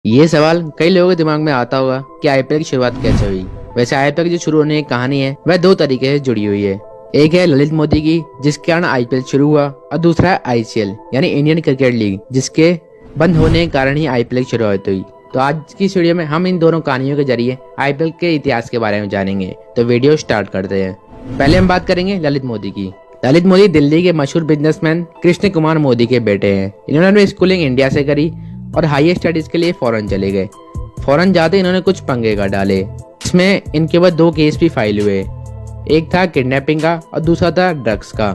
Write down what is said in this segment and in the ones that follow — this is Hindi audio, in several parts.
ये सवाल कई लोगों के दिमाग में आता होगा कि आईपीएल की शुरुआत कैसे हुई। वैसे आईपीएल की जो शुरू होने की कहानी है वह दो तरीके से जुड़ी हुई है। एक है ललित मोदी की, जिसके कारण आईपीएल शुरू हुआ, और दूसरा है आईसीएल यानी इंडियन क्रिकेट लीग, जिसके बंद होने के कारण ही आईपीएल की शुरुआत हुई। तो आज की वीडियो में हम इन दोनों कहानियों के जरिए आईपीएल के इतिहास के बारे में जानेंगे। तो वीडियो स्टार्ट करते हैं। पहले हम बात करेंगे ललित मोदी की। ललित मोदी दिल्ली के मशहूर बिजनेसमैन कृष्ण कुमार मोदी के बेटे हैं। इन्होंने अपनी स्कूलिंग इंडिया से करी और हाई स्टडीज के लिए फॉरेन चले गए। फॉरेन जाते इन्होंने कुछ पंगे कर डाले। इसमें इनके ऊपर दो केस भी फाइल हुए। एक था किडनैपिंग का और दूसरा था ड्रग्स का।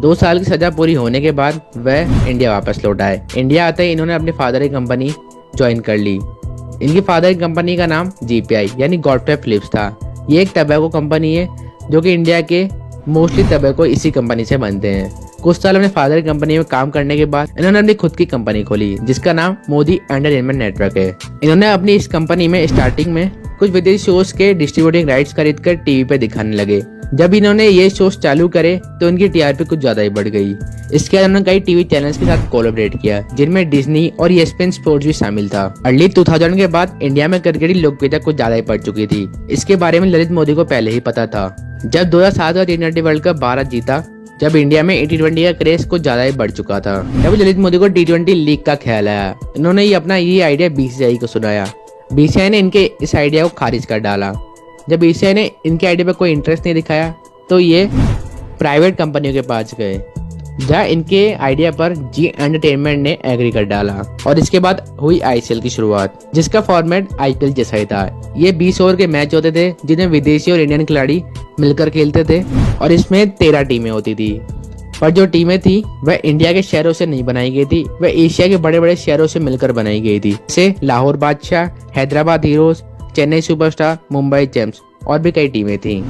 2 साल की सजा पूरी होने के बाद वह इंडिया वापस लौट आए। इंडिया आते ही इन्होंने अपने फादर की कंपनी ज्वाइन कर ली। इनकी फादर की कंपनी का नाम जीपीआई यानी गॉडफ्रे फिलिप्स था। ये एक टबैको कंपनी है जो कि इंडिया के मोस्टली टबैको इसी कंपनी से बनते हैं। कुछ साल अपने फादर की कंपनी में काम करने के बाद इन्होंने अपनी खुद की कंपनी खोली, जिसका नाम मोदी एंटरटेनमेंट नेटवर्क है। इन्होंने अपनी इस कंपनी में स्टार्टिंग में कुछ विदेशी शोज के डिस्ट्रीब्यूटिंग राइट्स खरीदकर टीवी पे दिखाने लगे। जब इन्होंने ये शोज चालू करे तो इनकी टीआरपी कुछ ज्यादा ही बढ़ गई। इसके बाद उन्होंने कई टीवी चैनल्स के साथ कोलैबोरेट किया, जिनमें डिज्नी और ESPN स्पोर्ट्स भी शामिल था। अर्ली 2000 के बाद इंडिया में क्रिकेट की लोकप्रियता कुछ ज्यादा ही बढ़ चुकी थी। इसके बारे में ललित मोदी को पहले ही पता था। जब 2007 का T20 वर्ल्ड कप भारत जीता, जब इंडिया में T20 का क्रेज कुछ ज्यादा ही बढ़ चुका था, तब ललित मोदी को T20 लीग का ख्याल आया। इन्होंने ये आइडिया BCCI को सुनाया। BCCI ने इनके इस आइडिया को खारिज कर डाला। जब BCCI ने इनके आइडिया पर कोई इंटरेस्ट नहीं दिखाया तो ये प्राइवेट कंपनियों के पास गए, जहाँ इनके आइडिया पर जी एंटरटेनमेंट ने एग्री कर डाला। और इसके बाद हुई आईसीएल की शुरुआत, जिसका फॉर्मेट आईपीएल जैसा ही था। ये 20 ओवर के मैच होते थे, जिन्हें विदेशी और इंडियन खिलाड़ी मिलकर खेलते थे, और इसमें 13 टीमें होती थी। पर जो टीमें थी वह इंडिया के शहरों से नहीं बनाई गई थी, वह एशिया के बड़े बड़े शहरों से मिलकर बनाई गई थी, जैसे लाहौर बादशाह, Hyderabad heroes, Chennai superstar, Mumbai champs और भी कई टीमें थी।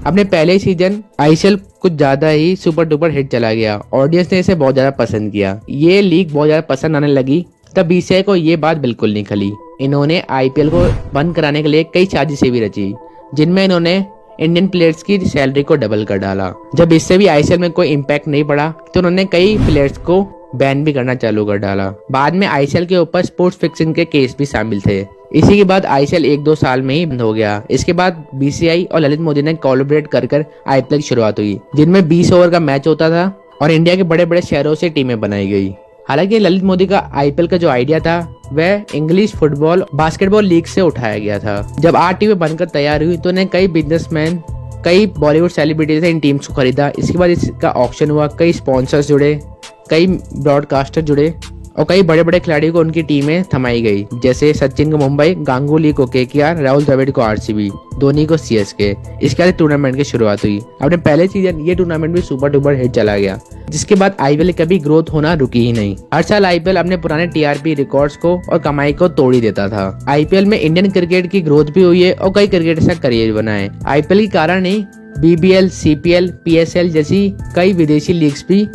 अपने पहले सीजन आईसीएल कुछ ज्यादा ही सुपर डुपर हिट चला गया। ऑडियंस ने इसे बहुत ज्यादा पसंद किया। ये लीग बहुत ज्यादा पसंद आने लगी। तब BCCI को ये बात बिल्कुल नहीं खली। इन्होंने आईपीएल को बंद कराने के लिए कई साजिशें भी रची, जिनमें इन्होंने इंडियन प्लेयर्स की सैलरी को डबल कर डाला। जब इससे भी आईसीएल में कोई इम्पैक्ट नहीं पड़ा तो उन्होंने कई प्लेयर्स को बैन भी करना चालू कर डाला। बाद में आईसीएल के ऊपर स्पोर्ट्स फिक्सिंग के केस भी शामिल थे। इसी के बाद आईसीएल 1-2 साल में ही बंद हो गया। इसके बाद BCCI और ललित मोदी ने कोलैबोरेट कर आईपीएल की शुरुआत हुई, जिनमें 20 ओवर का मैच होता था और इंडिया के बड़े बड़े शहरों से टीमें बनाई गई। हालांकि ललित मोदी का आईपीएल का जो आइडिया था वह इंग्लिश फुटबॉल बास्केटबॉल लीग से उठाया गया था। जब 8 टीमें बनकर तैयार हुई तो उन्हें कई बिजनेसमैन, कई बॉलीवुड सेलिब्रिटीज ने इन टीम्स को खरीदा। इसके बाद इसका ऑक्शन हुआ, कई स्पॉन्सर्स जुड़े, कई ब्रॉडकास्टर जुड़े और कई बड़े बड़े खिलाड़ियों को उनकी टीमें थमाई गई, जैसे सचिन को मुंबई, गांगुली को KKR, राहुल द्रविड़ को RCB, धोनी को CSK। इसके बाद टूर्नामेंट की शुरुआत हुई। अपने पहले सीजन ये टूर्नामेंट भी सुपर डुपर हिट चला गया, जिसके बाद आईपीएल कभी ग्रोथ होना रुकी ही नहीं। हर साल आईपीएल अपने पुराने TRP रिकॉर्ड्स को और कमाई को तोड़ ही देता था। आईपीएल में इंडियन क्रिकेट की ग्रोथ भी हुई है और कई क्रिकेटर्स का करियर बनाए। आईपीएल के कारण ही BBL, CPL, PSL जैसी कई विदेशी लीग्स भी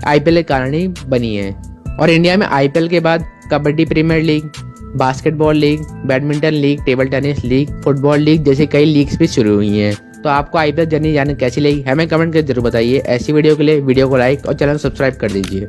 आईपीएल के कारण ही बनी है। और इंडिया में आईपीएल के बाद kabaddi premier league, basketball league, badminton league, table tennis league, football league जैसे कई लीग्स भी शुरू हुई हैं। तो आपको आईपीएल जर्नी जानने कैसी लगी हमें कमेंट करके जरूर बताइए। ऐसी वीडियो के लिए वीडियो को लाइक और चैनल सब्सक्राइब कर दीजिए।